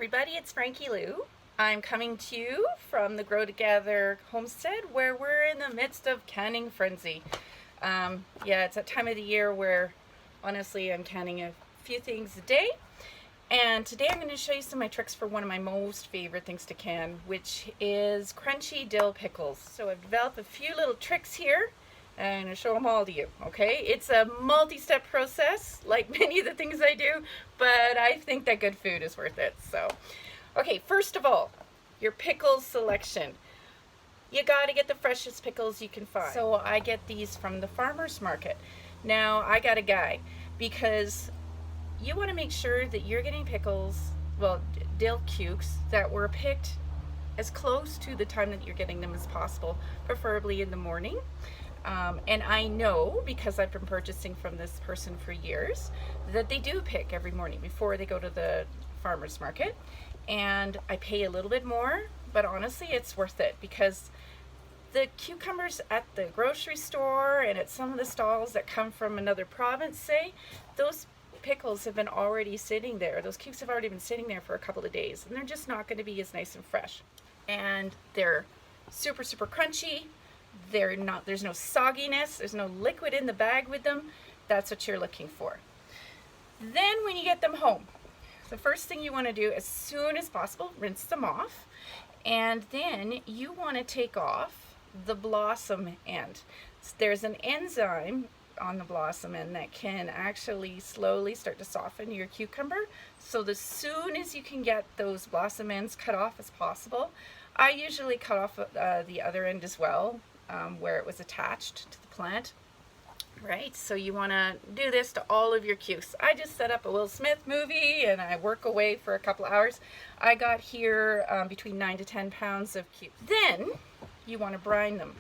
everybody, it's Frankie-Lou. I'm coming to you from the Grow Together homestead where we're in the midst of canning frenzy. Yeah, it's that time of the year where honestly I'm canning a few things a day. And today I'm going to show you some of my tricks for one of my most favorite things to can, which is crunchy dill pickles. So I've developed a few little tricks here and I'm going to show them all to you, okay? It's a multi-step process, like many of the things I do, but I think that good food is worth it. So, okay, first of all, your pickles selection. You got to get the freshest pickles you can find. So I get these from the farmer's market. Now, I got a guy because you want to make sure that you're getting pickles, well, dill cukes, that were picked as close to the time that you're getting them as possible, preferably in the morning. And I know, because I've been purchasing from this person for years, that they do pick every morning before they go to the farmer's market. And I pay a little bit more, but honestly it's worth it, because the cucumbers at the grocery store and at some of the stalls that come from another province, say, those pickles have been already sitting there. Those cukes have already been sitting there for a couple of days, and they're just not going to be as nice and fresh. And they're super, super crunchy. There's no sogginess, there's no liquid in the bag with them. That's what you're looking for. Then when you get them home, the first thing you want to do as soon as possible, rinse them off, and then you want to take off the blossom end. There's an enzyme on the blossom end that can actually slowly start to soften your cucumber. So as soon as you can get those blossom ends cut off as possible, I usually cut off the other end as well, where it was attached to the plant. Right, so you want to do this to all of your cukes. I just set up a Will Smith movie and I work away for a couple hours. I got here between 9 to 10 pounds of cukes. Then you want to brine them.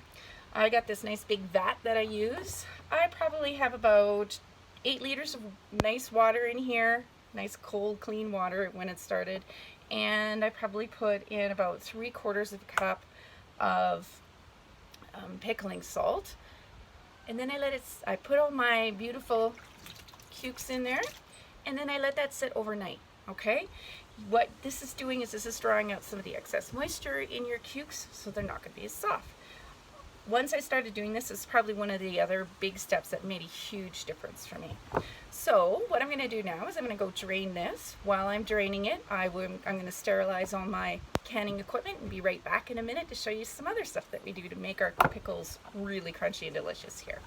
I got this nice big vat that I use. I probably have about 8 liters of nice water in here, nice cold clean water when it started, and I probably put in about 3/4 of a cup of pickling salt. And then I put all my beautiful cukes in there, and then I let that sit overnight, okay? What this is doing is this is drawing out some of the excess moisture in your cukes, so they're not going to be as soft. Once I started doing this, it's probably one of the other big steps that made a huge difference for me. So what I'm going to do now is I'm going to go drain this. While I'm draining it, I'm going to sterilize all my canning equipment and be right back in a minute to show you some other stuff that we do to make our pickles really crunchy and delicious here.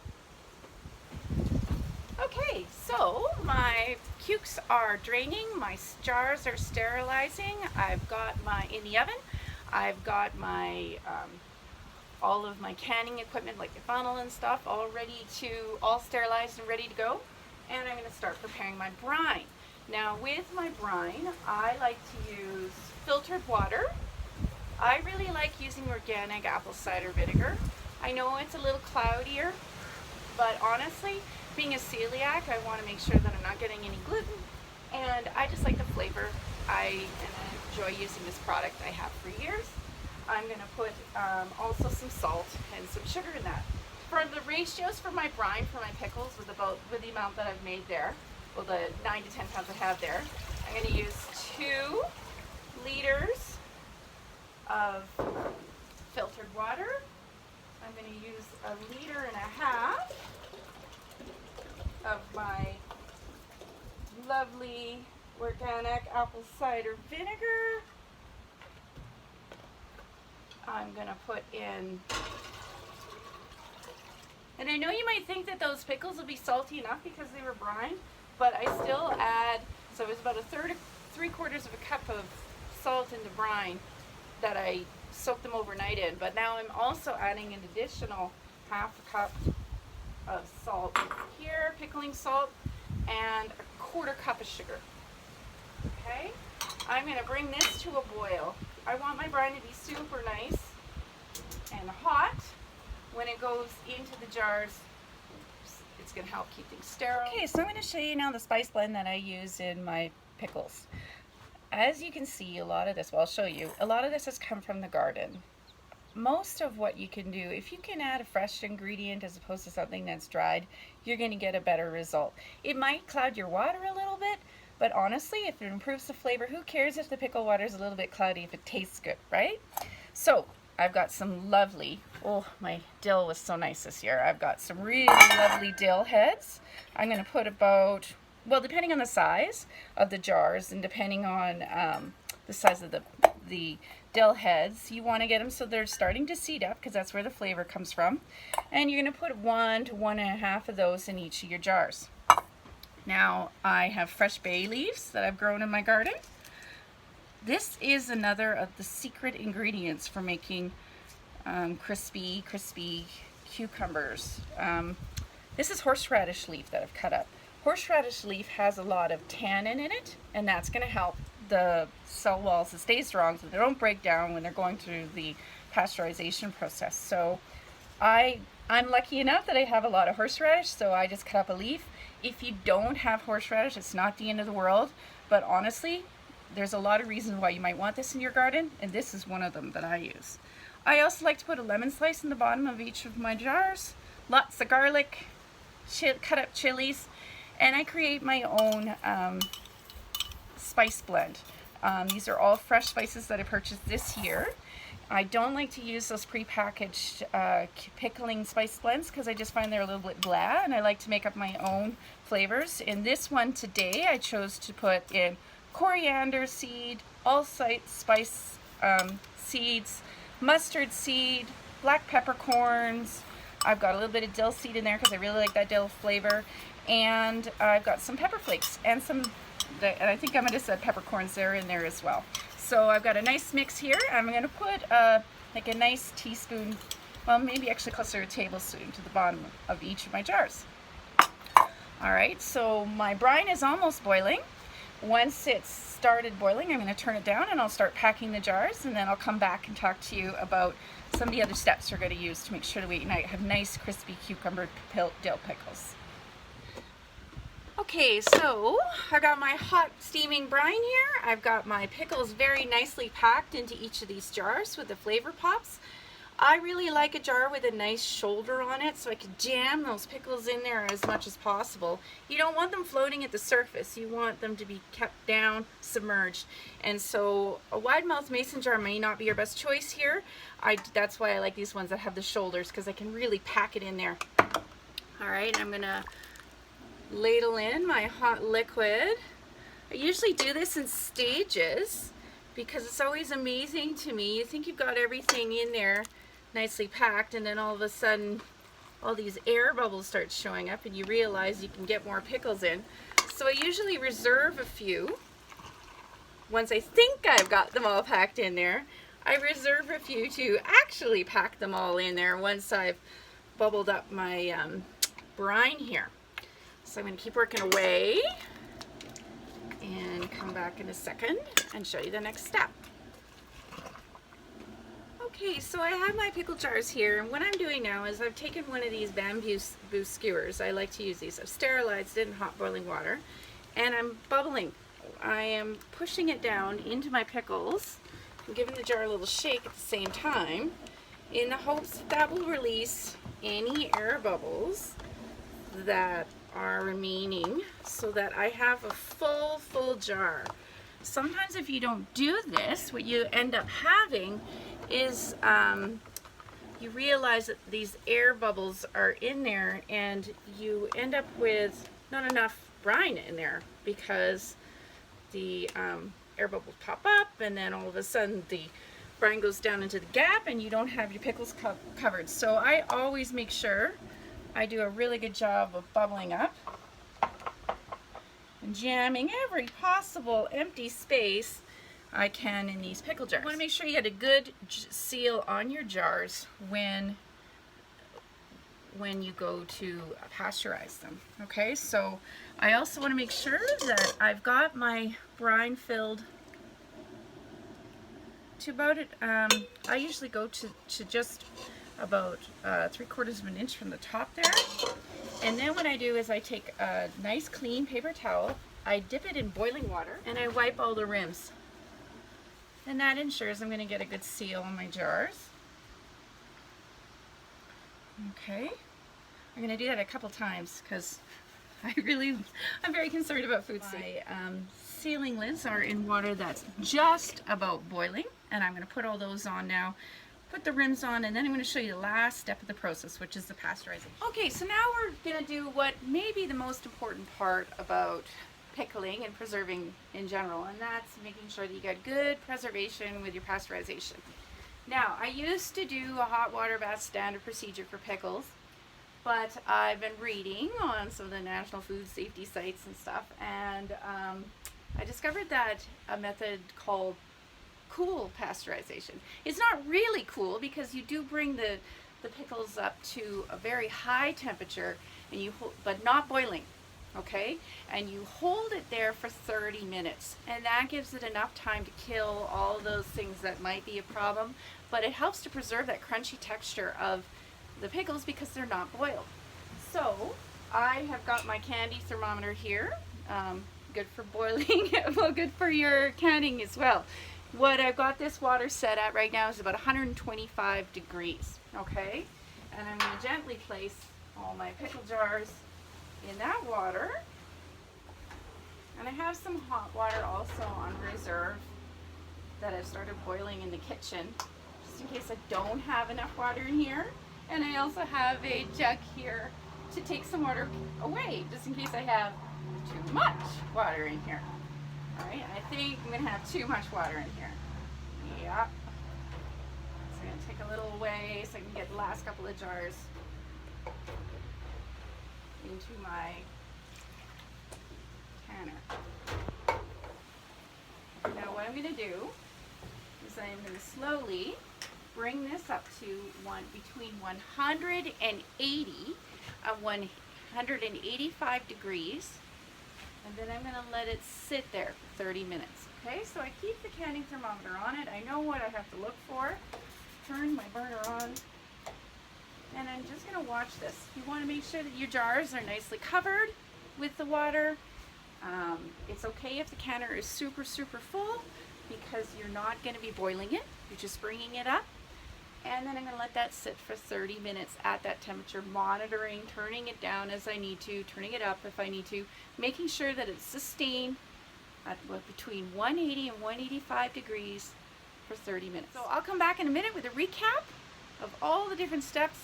Okay, so my cukes are draining, my jars are sterilizing, I've got in the oven, I've got my all of my canning equipment like the funnel and stuff all sterilized and ready to go. And I'm going to start preparing my brine. Now with my brine, I like to use filtered water. I really like using organic apple cider vinegar. I know it's a little cloudier, but honestly, being a celiac, I want to make sure that I'm not getting any gluten, and I just like the flavor. I enjoy using this product. I have for years. I'm going to put also some salt and some sugar in that. For the ratios for my brine, for my pickles, with the amount that I've made there, well, the 9 to 10 pounds I have there, I'm going to use 2 liters of filtered water. I'm going to use 1.5 liters of my lovely organic apple cider vinegar. I'm going to put in, and I know you might think that those pickles will be salty enough because they were brine, but I still add, so it was about 3/4 of a cup of salt in the brine that I soaked them overnight in, but now I'm also adding an additional 1/2 cup of salt here, pickling salt, and 1/4 cup of sugar. Okay, I'm going to bring this to a boil. I want my brine to be super nice and hot. When it goes into the jars, it's going to help keep things sterile. Okay, so I'm going to show you now the spice blend that I use in my pickles. As you can see, a lot of this, well, I'll show you, a lot of this has come from the garden. Most of what you can do, if you can add a fresh ingredient as opposed to something that's dried, you're going to get a better result. It might cloud your water a little bit, But honestly, if it improves the flavor, who cares if the pickle water is a little bit cloudy if it tastes good, right? So I've got some lovely, oh, my dill was so nice this year. I've got some really lovely dill heads. I'm going to put about, well, depending on the size of the jars and depending on the size of the dill heads, you want to get them so they're starting to seed up, because that's where the flavor comes from. And you're going to put 1 to 1.5 of those in each of your jars. Now I have fresh bay leaves that I've grown in my garden. This is another of the secret ingredients for making crispy cucumbers. This is horseradish leaf that I've cut up. Horseradish leaf has a lot of tannin in it, and that's going to help the cell walls to stay strong so they don't break down when they're going through the pasteurization process. So I'm lucky enough that I have a lot of horseradish, so I just cut up a leaf. If you don't have horseradish, it's not the end of the world, but honestly, there's a lot of reasons why you might want this in your garden, and this is one of them that I use. I also like to put a lemon slice in the bottom of each of my jars, lots of garlic, cut up chilies, and I create my own spice blend. These are all fresh spices that I purchased this year. I don't like to use those pre-packaged pickling spice blends because I just find they're a little bit blah, and I like to make up my own flavors. In this one today, I chose to put in coriander seed, allspice seeds, mustard seed, black peppercorns. I've got a little bit of dill seed in there because I really like that dill flavor, and I've got some pepper flakes and some, and I think I might have said peppercorns there in there as well. So I've got a nice mix here. I'm going to put like a nice teaspoon, well, maybe actually closer to a tablespoon to the bottom of each of my jars. All right, so my brine is almost boiling. Once it's started boiling, I'm going to turn it down and I'll start packing the jars, and then I'll come back and talk to you about some of the other steps we're going to use to make sure that we have nice crispy cucumber dill pickles. Okay, so I got my hot steaming brine here. I've got my pickles very nicely packed into each of these jars with the flavor pops. I really like a jar with a nice shoulder on it so I can jam those pickles in there as much as possible. You don't want them floating at the surface. You want them to be kept down, submerged. And so a wide mouth mason jar may not be your best choice here. That's why I like these ones that have the shoulders, because I can really pack it in there. All right, I'm gonna ladle in my hot liquid. I usually do this in stages because it's always amazing to me. You think you've got everything in there nicely packed, and then all of a sudden all these air bubbles start showing up and you realize you can get more pickles in. So I usually reserve a few. Once I think I've got them all packed in there, I reserve a few to actually pack them all in there once I've bubbled up my brine here. So I'm going to keep working away and come back in a second and show you the next step. Okay, so I have my pickle jars here, and what I'm doing now is I've taken one of these bamboo skewers. I like to use these. I've sterilized it in hot boiling water, and I'm bubbling. I am pushing it down into my pickles and giving the jar a little shake at the same time in the hopes that will release any air bubbles that are remaining so that I have a full jar. Sometimes if you don't do this, what you end up having is you realize that these air bubbles are in there and you end up with not enough brine in there because the air bubbles pop up, and then all of a sudden the brine goes down into the gap and you don't have your pickles covered. So I always make sure I do a really good job of bubbling up and jamming every possible empty space I can in these pickle jars. You want to make sure you get a good seal on your jars when you go to pasteurize them. Okay, so I also want to make sure that I've got my brine filled to about it. I usually go to just about 3/4 of an inch from the top there. And then what I do is I take a nice clean paper towel, I dip it in boiling water, and I wipe all the rims. And that ensures I'm going to get a good seal on my jars. Okay. I'm going to do that a couple times because I'm very concerned about food safety. Sealing lids are in water that's just about boiling, and I'm going to put all those on now. Put the rims on, and then I'm going to show you the last step of the process, which is the pasteurization. Okay, so now we're going to do what may be the most important part about pickling and preserving in general, and that's making sure that you get good preservation with your pasteurization. Now, I used to do a hot water bath standard procedure for pickles, but I've been reading on some of the national food safety sites and stuff, and I discovered that a method called cool pasteurization. It's not really cool because you do bring the pickles up to a very high temperature, and but not boiling, okay? And you hold it there for 30 minutes, and that gives it enough time to kill all those things that might be a problem, but it helps to preserve that crunchy texture of the pickles because they're not boiled. So I have got my candy thermometer here, good for boiling, well, good for your canning as well. What I've got this water set at right now is about 125 degrees, okay? And I'm going to gently place all my pickle jars in that water. And I have some hot water also on reserve that I've started boiling in the kitchen, just in case I don't have enough water in here. And I also have a jug here to take some water away, just in case I have too much water in here. Alright, I think I'm going to have too much water in here. Yeah. So I'm going to take a little away so I can get the last couple of jars into my canner. Now what I'm going to do is I'm going to slowly bring this up to between 180 and 185 degrees. And then I'm going to let it sit there for 30 minutes. Okay, so I keep the canning thermometer on it. I know what I have to look for. Turn my burner on. And I'm just going to watch this. You want to make sure that your jars are nicely covered with the water. It's okay if the canner is super full because you're not going to be boiling it. You're just bringing it up. And then I'm going to let that sit for 30 minutes at that temperature, monitoring, turning it down as I need to, turning it up if I need to, making sure that it's sustained at between 180 and 185 degrees for 30 minutes. So I'll come back in a minute with a recap of all the different steps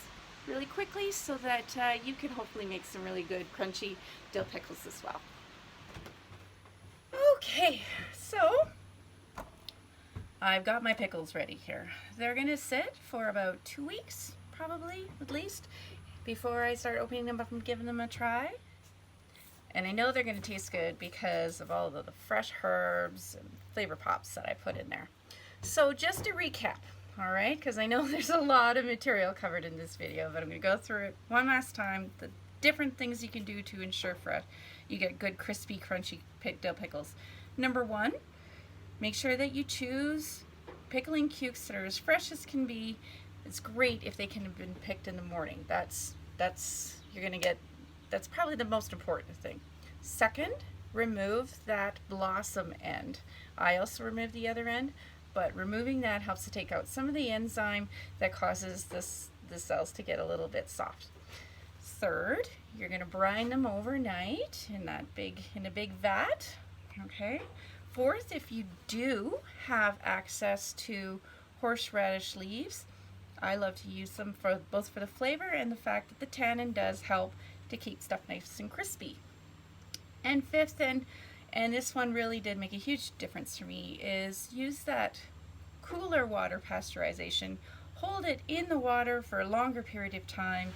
really quickly so that you can hopefully make some really good crunchy dill pickles as well. Okay, so I've got my pickles ready here. They're going to sit for about 2 weeks, probably, at least, before I start opening them up and giving them a try. And I know they're going to taste good because of all of the fresh herbs and flavor pops that I put in there. So just a recap, all right, because I know there's a lot of material covered in this video, but I'm going to go through it one last time, the different things you can do to ensure you get good, crispy, crunchy dill pickles. Number one, make sure that you choose pickling cukes that are as fresh as can be. It's great if they can have been picked in the morning. That's probably the most important thing. Second, remove that blossom end. I also remove the other end, but removing that helps to take out some of the enzyme that causes the cells to get a little bit soft. Third, you're going to brine them overnight in a big vat. Okay. Fourth, if you do have access to horseradish leaves, I love to use them both for the flavor and the fact that the tannin does help to keep stuff nice and crispy. And fifth, and this one really did make a huge difference for me, is use that cooler water pasteurization. Hold it in the water for a longer period of time,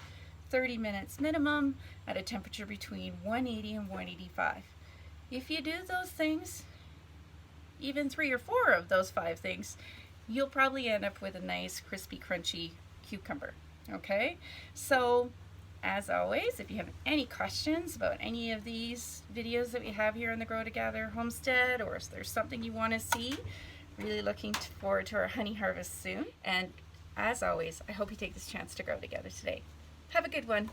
30 minutes minimum, at a temperature between 180 and 185. If you do those things, even 3 or 4 of those 5 things, you'll probably end up with a nice crispy crunchy cucumber. Okay, so as always, if you have any questions about any of these videos that we have here on the Grow Together homestead, or if there's something you want to see, really looking forward to our honey harvest soon. And as always, I hope you take this chance to grow together today. Have a good one.